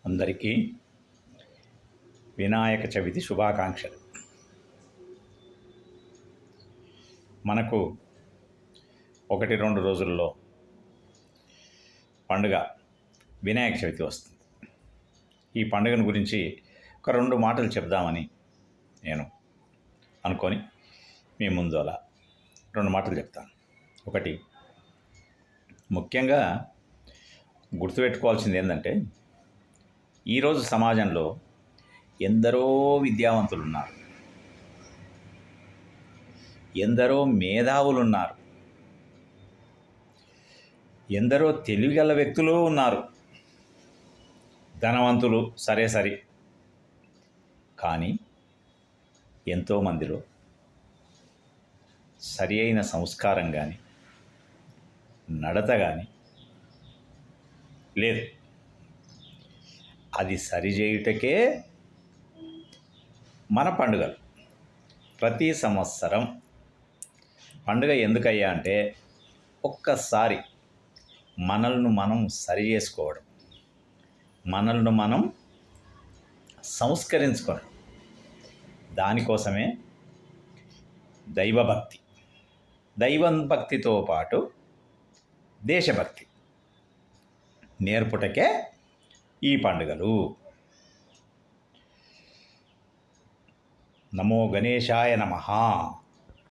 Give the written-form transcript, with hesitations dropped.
అందరికీ వినాయక చవితి శుభాకాంక్షలు. మనకు 1-2 రోజుల్లో పండుగ వినాయక చవితి వస్తుంది. ఈ పండుగను గురించి ఒక 2 మాటలు చెప్దామని నేను అనుకొని మీ ముందు అలా 2 మాటలు చెప్తాను. ఒకటి, ముఖ్యంగా గుర్తుపెట్టుకోవాల్సింది ఏంటంటే, ఈరోజు సమాజంలో ఎందరో విద్యావంతులు ఉన్నారు, ఎందరో మేధావులు ఉన్నారు, ఎందరో తెలివిగల వ్యక్తులు ఉన్నారు, ధనవంతులు సరే. కానీ ఎంతోమందిలో సరి అయిన సంస్కారం కానీ నడత కానీ లేదు. అది సరిచేయుటకే మన పండుగలు. ప్రతి సంవత్సరం పండుగ ఎందుకయ్యా అంటే, ఒక్కసారి మనల్ని మనం సరి చేసుకోవడం, మనల్ని మనం సంస్కరించుకోవడం. దానికోసమే దైవభక్తి, దైవం భక్తితో పాటు దేశభక్తి నేర్పుటకే ఈ పండుగలు. నమో గణేశాయ నమః.